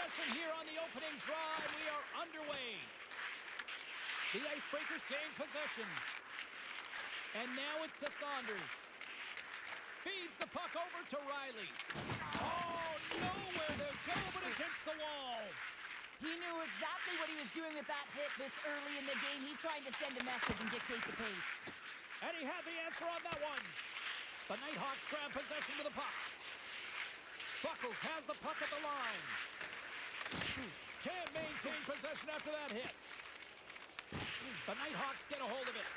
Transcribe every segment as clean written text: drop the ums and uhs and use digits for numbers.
possession here on the opening drive. We are underway. The Icebreakers gain possession. And now it's to Saunders. Feeds the puck over to Riley. Oh, nowhere to go but against the wall. He knew exactly what he was doing with that hit this early in the game. He's trying to send a message and dictate the pace. And he had the answer on that one. The Nighthawks grab possession with the puck. Buckles has the puck at the line. Can't maintain possession after that hit. The Nighthawks get a hold of it.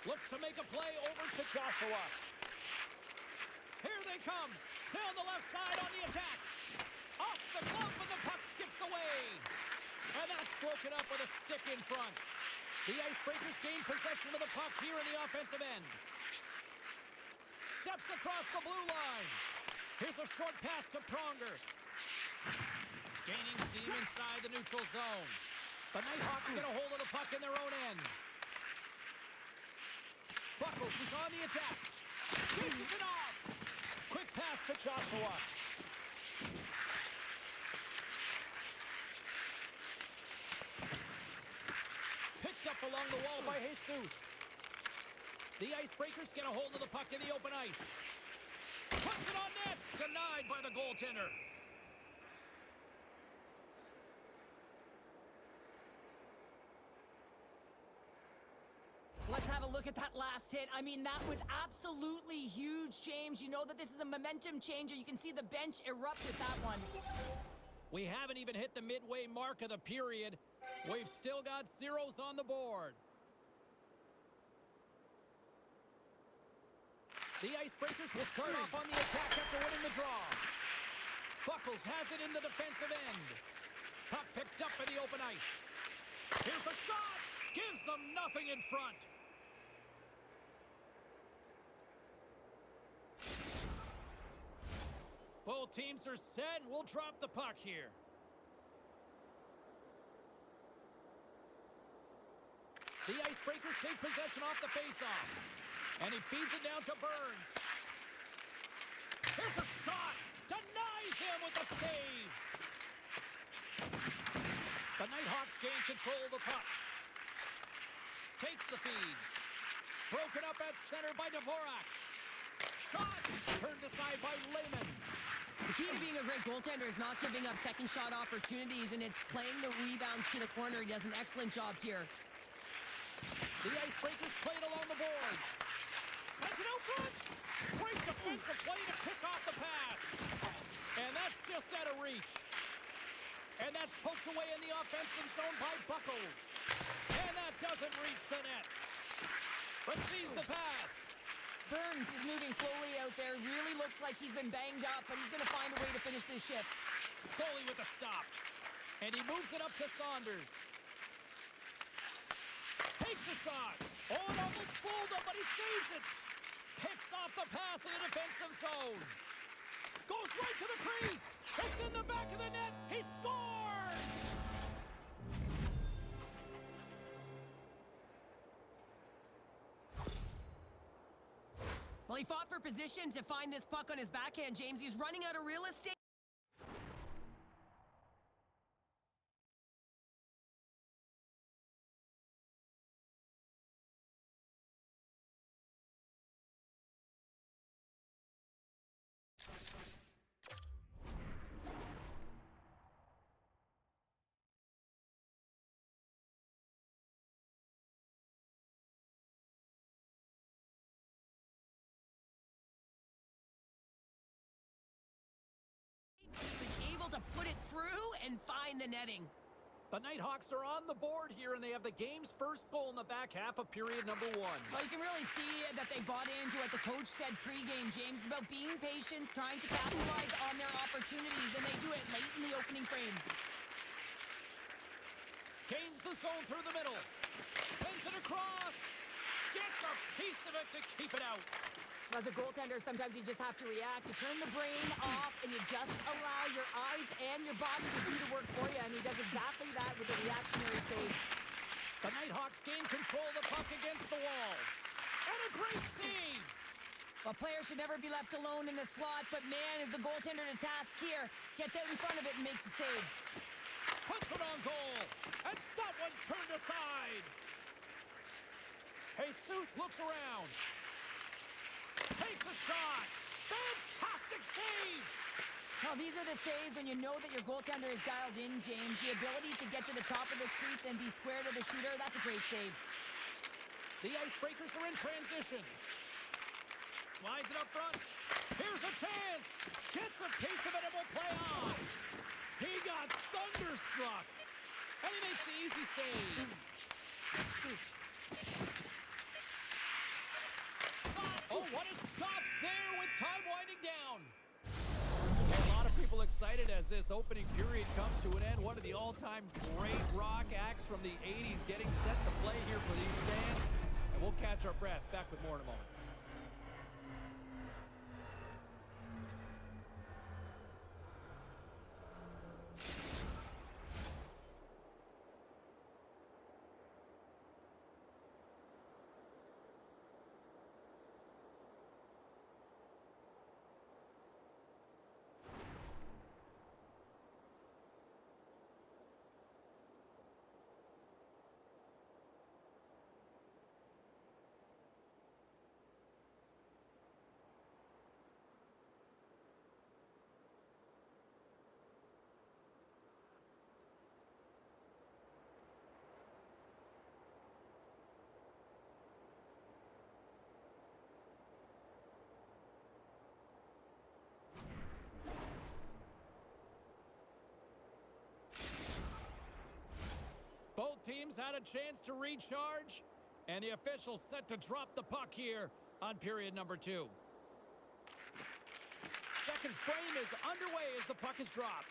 Looks to make a play over to Joshua. Here they come. Down the left side on the attack. Off the glove and the puck skips away. And that's broken up with a stick in front. The Icebreakers gain possession of the puck here in the offensive end. Steps across the blue line. Here's a short pass to Pronger. Gaining steam inside the neutral zone. The Nighthawks get a hold of the puck in their own end. Buckles is on the attack. Dishes it off. Quick pass to Joshua. Picked up along the wall by Jesus. The Icebreakers get a hold of the puck in the open ice. Puts it on net. Denied by the goaltender. Let's have a look at that last hit. I mean, that was absolutely huge, James. You know that this is a momentum changer. You can see the bench erupt with that one. We haven't even hit the midway mark of the period. We've still got zeros on the board. The Icebreakers will start off on the attack after winning the draw. Buckles has it in the defensive end. Puck picked up in the open ice. Here's a shot. Gives them nothing in front. Both teams are set. We'll drop the puck here. The Icebreakers take possession off the faceoff. And he feeds it down to Burns. Here's a shot. Denies him with the save. The Nighthawks gain control of the puck. Takes the feed. Broken up at center by Dvorak. Shot. Turned aside by Lehman. The key to being a great goaltender is not giving up second shot opportunities, and it's playing the rebounds to the corner. He does an excellent job here. The Icebreakers played along the boards. Sends it out front. Great defensive play to pick off the pass. And that's just out of reach. And that's poked away in the offensive zone by Buckles. And that doesn't reach the net. Receives the pass. Burns is moving slowly out there. Really looks like he's been banged up, but he's going to find a way to finish this shift. Foley with a stop. And he moves it up to Saunders. Takes a shot. Oh, it almost fooled him, but he saves it. Picks off the pass in the defensive zone. Goes right to the crease. It's in the back of the net. He scores! Well, he fought for position to find this puck on his backhand, James. He's running out of real estate. To put it through and find the netting. The Nighthawks are on the board here, and they have the game's first goal in the back half of period number 1. Well, you can really see that they bought into what the coach said pregame, James, about being patient, trying to capitalize on their opportunities, and they do it late in the opening frame. Gains the zone through the middle. Sends it across. Gets a piece of it to keep it out. As a goaltender, sometimes you just have to react. You turn the brain off, and you just allow your eyes and your body to do the work for you, and he does exactly that with a reactionary save. The Nighthawks gain control of the puck against the wall. And a great save! A player should never be left alone in the slot, but man, is the goaltender to task here. Gets out in front of it and makes the save. Puts it on goal. And that one's turned aside. Jesus looks around. Takes a shot. Fantastic save. Well, these are the saves when you know that your goaltender is dialed in, James. The ability to get to the top of the crease and be square to the shooter, that's a great save. The Icebreakers are in transition. Slides it up front. Here's a chance. Gets a piece of it and will play on. He got thunderstruck. And he makes the easy save. Oh, what a stop there with time winding down. A lot of people excited as this opening period comes to an end. One of the all-time great rock acts from the 80s getting set to play here for these fans. And we'll catch our breath. Back with more in a moment. Both teams had a chance to recharge, and the officials set to drop the puck here on period number 2. Second frame is underway as the puck is dropped.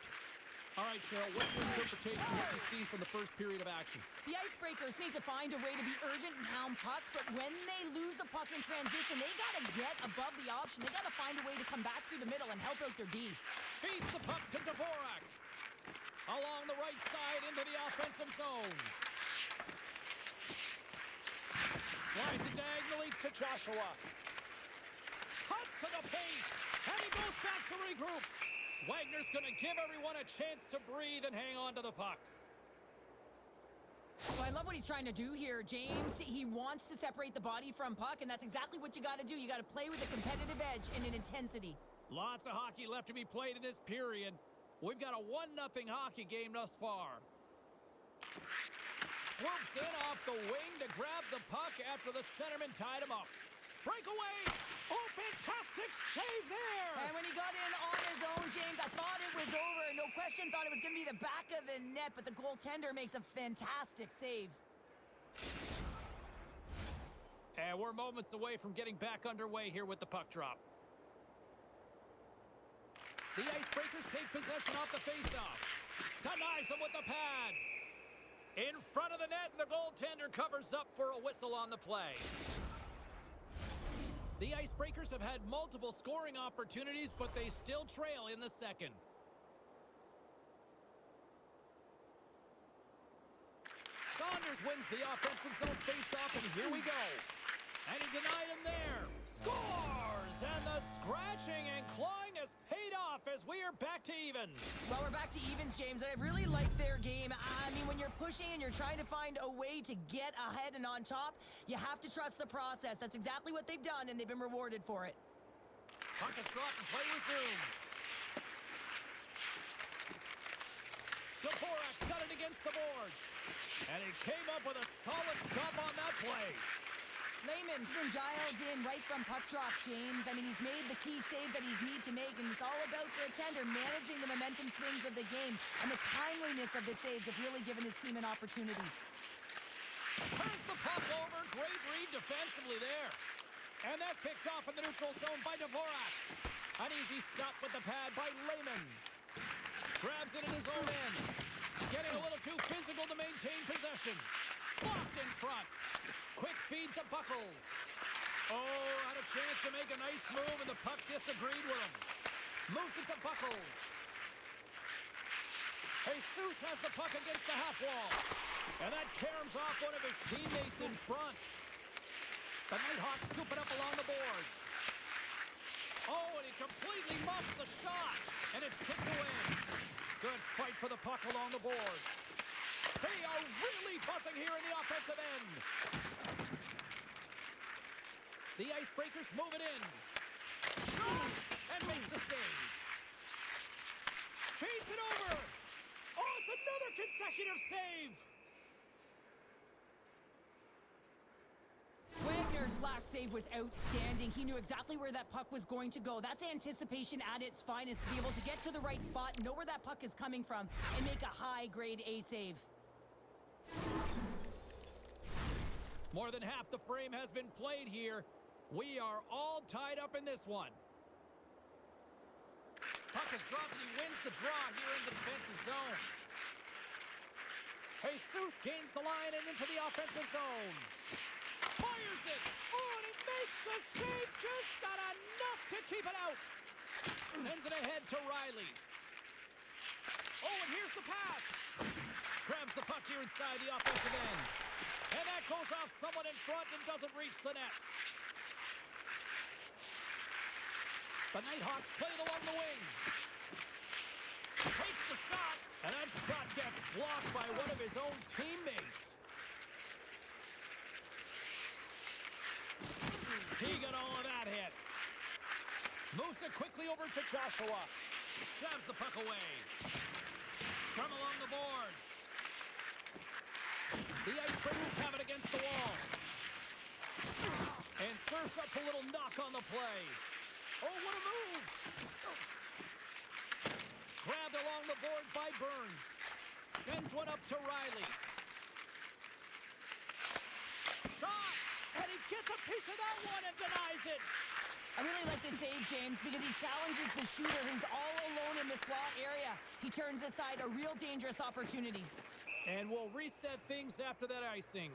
All right, Cheryl, what's your interpretation of what you've seen from the first period of action? The Icebreakers need to find a way to be urgent and hound pucks, but when they lose the puck in transition, they got to get above the option. They got to find a way to come back through the middle and help out their D. Feeds the puck to Dvorak. Along the right side into the offensive zone. Slides it diagonally to Joshua. Cuts to the paint. And he goes back to regroup. Wagner's going to give everyone a chance to breathe and hang on to the puck. Well, I love what he's trying to do here, James. He wants to separate the body from puck, and that's exactly what you got to do. You got to play with a competitive edge and an intensity. Lots of hockey left to be played in this period. We've got a 1-0 hockey game thus far. Swoops in off the wing to grab the puck after the centerman tied him up. Breakaway! Oh, fantastic save there! And when he got in on his own, James, I thought it was over. No question, thought it was going to be the back of the net, but the goaltender makes a fantastic save. And we're moments away from getting back underway here with the puck drop. The Icebreakers take possession off the faceoff. Denies them with the pad. In front of the net, and the goaltender covers up for a whistle on the play. The Icebreakers have had multiple scoring opportunities, but they still trail in the second. Saunders wins the offensive zone faceoff, and here we go. And he denied him there. Scores! And the scratching and clawing has paid off as we are back to even. Well, we're back to evens, James, and I really like their game. I mean, when you're pushing and you're trying to find a way to get ahead and on top, you have to trust the process. That's exactly what they've done, and they've been rewarded for it. Puck is dropped and play resumes. Dvorak's got it against the boards. And he came up with a solid stop on that play. Lehman's been dialed in right from puck drop, James. I mean, he's made the key save that he's need to make, and it's all about for a tender managing the momentum swings of the game, and the timeliness of the saves have really given his team an opportunity. Turns the puck over. Great read defensively there. And that's picked off in the neutral zone by Dvorak. An easy stop with the pad by Lehman. Grabs it in his own end. Getting a little too physical to maintain possession. Blocked in front. Quick feed to Buckles. Oh, had a chance to make a nice move, and the puck disagreed with him. Moves it to Buckles. Jesus has the puck against the half wall. And that caroms off one of his teammates in front. The Nighthawks scoop it up along the boards. Oh, and he completely muffs the shot. And it's kicked away. Good fight for the puck along the boards. They are really buzzing here in the offensive end. The Icebreakers move it in. Shot! And makes the save. Feeds it over. Oh, it's another consecutive save. Wagner's last save was outstanding. He knew exactly where that puck was going to go. That's anticipation at its finest, to be able to get to the right spot, know where that puck is coming from, and make a high-grade A save. More than half the frame has been played here. We are all tied up in this one. Puck is dropped and he wins the draw here in the defensive zone. Jesus gains the line and into the offensive zone. Fires it. Oh, and he makes the save. Just got enough to keep it out. Sends it ahead to Riley. Oh, and here's the pass. Grabs the puck here inside the offensive end. And that goes off someone in front and doesn't reach the net. The Nighthawks play it along the wing. Takes the shot, and that shot gets blocked by one of his own teammates. He got all of that hit. Moves it quickly over to Joshua. Jabs the puck away. Scrum along the boards. The Icebreakers have it against the wall. And serves up a little knock on the play. Oh, what a move! Grabbed along the boards by Burns. Sends one up to Riley. Shot! And he gets a piece of that one and denies it. I really like this save, James, because he challenges the shooter who's all alone in the slot area. He turns aside a real dangerous opportunity. And we'll reset things after that icing.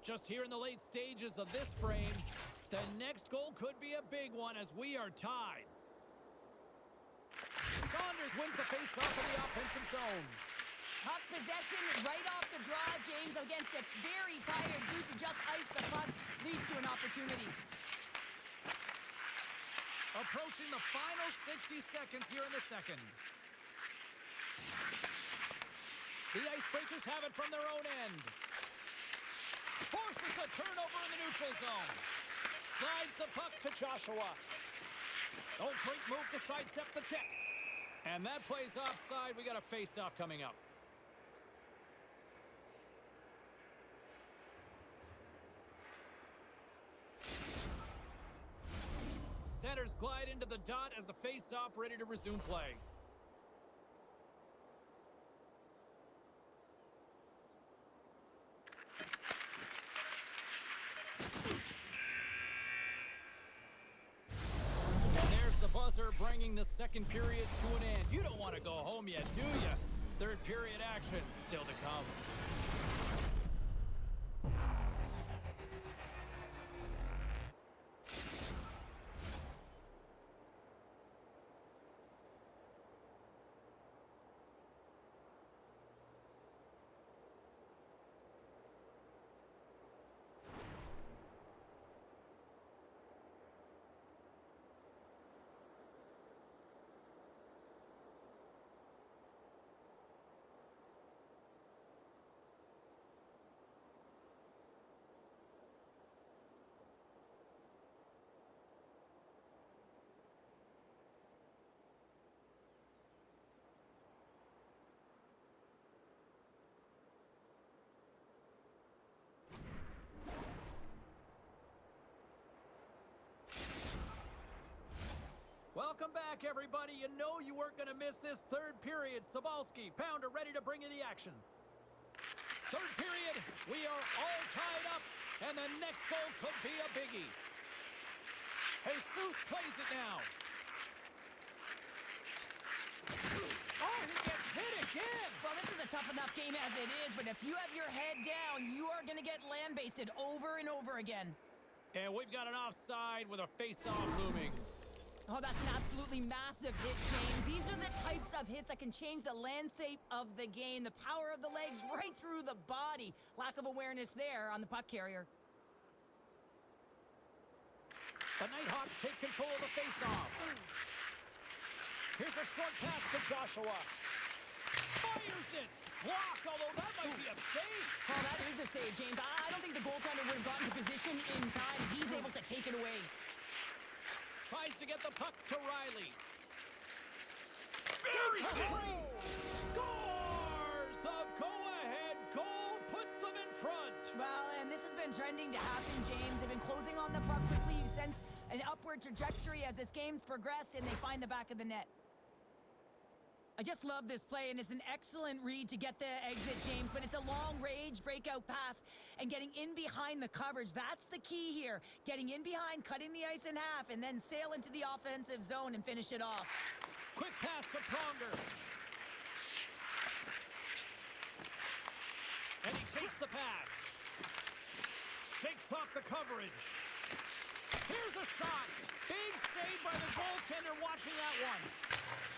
Just here in the late stages of this frame, the next goal could be a big one as we are tied. Saunders wins the faceoff in the offensive zone. Puck possession right off the draw, James, against a very tired group who just iced the puck, leads to an opportunity. Approaching the final 60 seconds here in the second. The Icebreakers have it from their own end. Forces the turnover in the neutral zone. Slides the puck to Joshua. Oh, great move to sidestep the check. And that plays offside. We got a face-off coming up. Centers glide into the dot as the face-off ready to resume play. Buzzer bringing the second period to an end. You don't want to go home yet, do you? Third period action still to come. Welcome back, everybody. You know you weren't going to miss this third period. Sobalski, Pounder ready to bring you the action. Third period, we are all tied up, and the next goal could be a biggie. Jesus plays it now. Oh, he gets hit again. Well, this is a tough enough game as it is, but if you have your head down, you are going to get land-basted over and over again. And we've got an offside with a face-off looming. Oh, that's an absolutely massive hit, James. These are the types of hits that can change the landscape of the game. The power of the legs right through the body. Lack of awareness there on the puck carrier. The Nighthawks take control of the faceoff. Here's a short pass to Joshua. Fires it. Blocked, although that might be a save. Oh, that is a save, James. I don't think the goaltender would have gotten to position in time. He's able to take it away. Tries to get the puck to Riley. Very Scores! The go-ahead goal puts them in front. Well, and this has been trending to happen, James. They've been closing on the puck quickly since an upward trajectory as this game's progressed, and they find the back of the net. I just love this play, and it's an excellent read to get the exit, James, but it's a long-range breakout pass, and getting in behind the coverage, that's the key here. Getting in behind, cutting the ice in half, and then sail into the offensive zone and finish it off. Quick pass to Pronger. And he takes the pass. Shakes off the coverage. Here's a shot. Big save by the goaltender watching that one.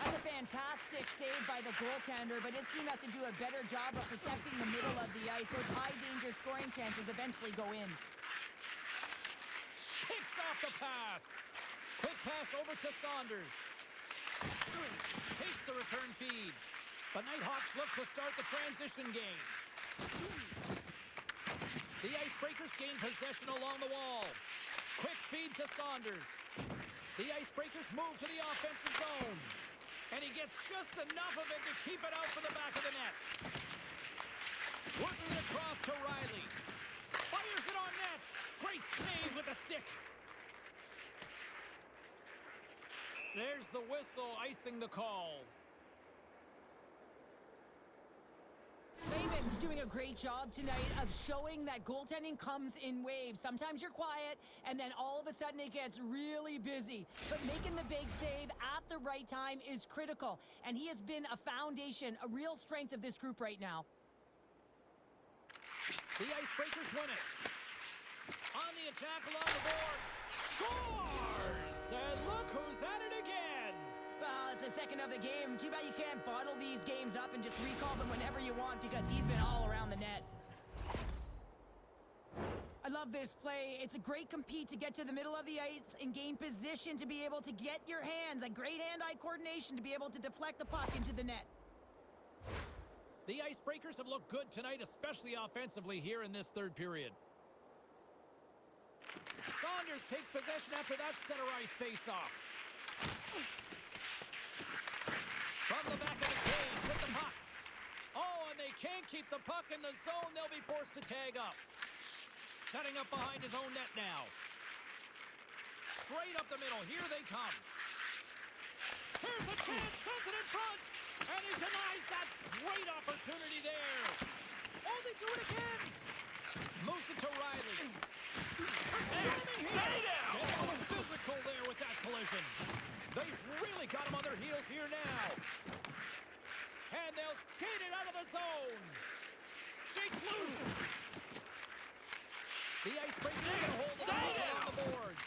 That's a fantastic save by the goaltender, but his team has to do a better job of protecting the middle of the ice. Those high-danger scoring chances eventually go in. Picks off the pass. Quick pass over to Saunders. Takes the return feed. The Nighthawks look to start the transition game. The Icebreakers gain possession along the wall. Quick feed to Saunders. The Icebreakers move to the offensive zone. And he gets just enough of it to keep it out for the back of the net. Works it across to Riley. Fires it on net. Great save with the stick. There's the whistle icing the call. Raymond's doing a great job tonight of showing that goaltending comes in waves. Sometimes you're quiet, and then all of a sudden it gets really busy. But making the big save at the right time is critical, and he has been a foundation, a real strength of this group right now. The Icebreakers win it. On the attack along the boards. Scores! And look who's at it again! Well, it's the second of the game. Too bad you can't bottle these games up and just recall them whenever you want because he's been all around the net. I love this play. It's a great compete to get to the middle of the ice and gain position to be able to get your hands, a great hand-eye coordination to be able to deflect the puck into the net. The Icebreakers have looked good tonight, especially offensively here in this third period. Saunders takes possession after that center ice face-off. From the back of the cage with the puck. Oh, and they can't keep the puck in the zone. They'll be forced to tag up. Setting up behind his own net now. Straight up the middle. Here they come. Here's a chance. Sends it in front. And he denies that great opportunity there. Oh, they do it again. Moves it to Riley. Stay down. Getting a little physical there with that collision. They've really got him on their heels here now. And they'll skate it out of the zone. Shakes loose. The Icebreakers get a hold of the puck on the boards.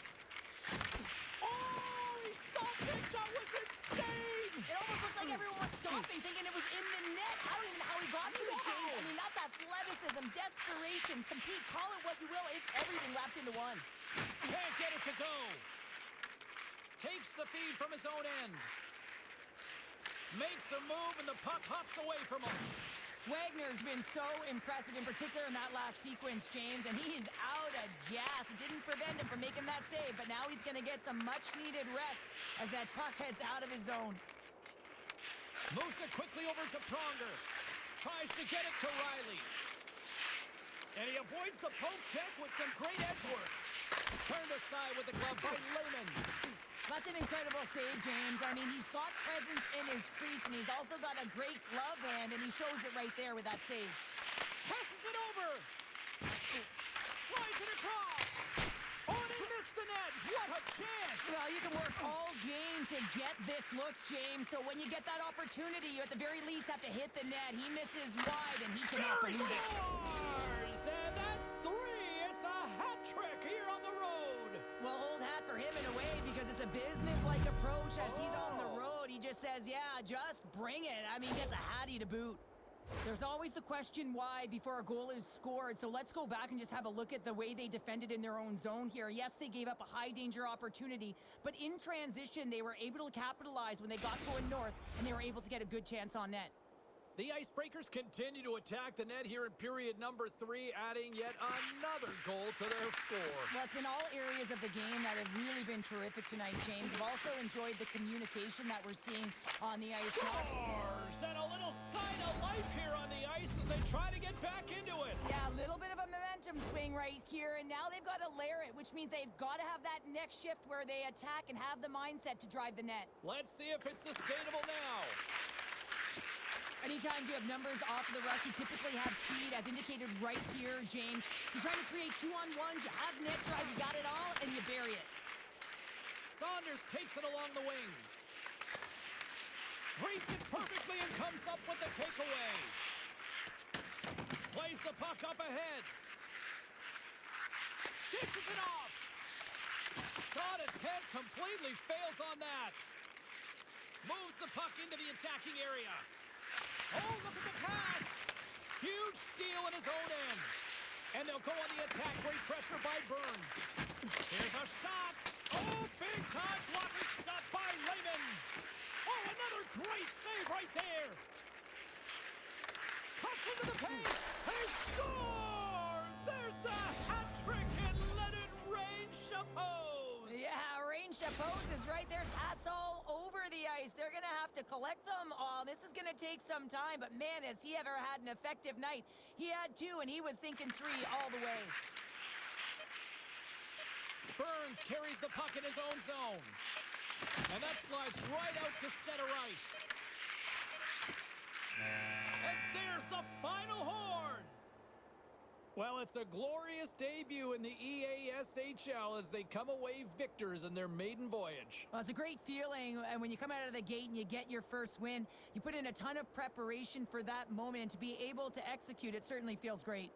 Oh, he stopped it. That was insane. It almost looked like everyone was stopping, thinking it was in the net. I don't even know how he got to it, James. I mean, that's athleticism, desperation, compete, call it what you will. It's everything wrapped into one. Can't get it to go. Takes the feed from his own end. Makes a move, and the puck hops away from him. Wagner's been so impressive, in particular in that last sequence, James, and he's out of gas. It didn't prevent him from making that save, but now he's going to get some much-needed rest as that puck heads out of his zone. Moves it quickly over to Pronger. Tries to get it to Riley. And he avoids the poke check with some great edge work. Turned aside with the glove by Lehman. That's an incredible save, James. I mean, he's got presence in his crease, and he's also got a great glove hand, and he shows it right there with that save. Passes it over. Slides it across. Oh, and he missed the net. What a chance. Well, you can work all game to get this look, James. So when you get that opportunity, you at the very least have to hit the net. He misses wide, and he cannot believe it. Scores! And that's three. It's a hat trick here on the road. Well, old hat for him in a way because it's a business-like approach as he's on the road. He just says, yeah, just bring it. I mean, gets a hattie to boot. There's always the question why before a goal is scored, so let's go back and just have a look at the way they defended in their own zone here. Yes, they gave up a high-danger opportunity, but in transition, they were able to capitalize when they got going north, and they were able to get a good chance on net. The Icebreakers continue to attack the net here in period number 3, adding yet another goal to their score. Well, it's been all areas of the game that have really been terrific tonight, James. I've also enjoyed the communication that we're seeing on the ice. Scores! And a little sign of life here on the ice as they try to get back into it. Yeah, a little bit of a momentum swing right here, and now they've got to layer it, which means they've got to have that next shift where they attack and have the mindset to drive the net. Let's see if it's sustainable now. Anytime you have numbers off of the rush, you typically have speed, as indicated right here, James. You're trying to create 2-on-1s, you have net drive, you got it all, and you bury it. Saunders takes it along the wing. Reads it perfectly and comes up with the takeaway. Plays the puck up ahead. Dishes it off. Shot attempt completely fails on that. Moves the puck into the attacking area. Oh, look at the pass! Huge steal in his own end. And they'll go on the attack. Great pressure by Burns. Here's a shot. Oh, big time blocker stopped by Lehman. Oh, another great save right there. Cuts into the paint. He scores! There's the hat trick and let it rain, Chapeaus. Yeah, Rain Chapeaus is right there. Hats all over the ice. They're going to have to collect them all. This is going to take some time, but man, has he ever had an effective night. He had 2, and he was thinking 3 all the way. Burns carries the puck in his own zone. And that slides right out to center ice. And there's the final horn. Well, it's a glorious debut in the EASHL as they come away victors in their maiden voyage. Well, it's a great feeling, and when you come out of the gate and you get your first win, you put in a ton of preparation for that moment, and to be able to execute it certainly feels great.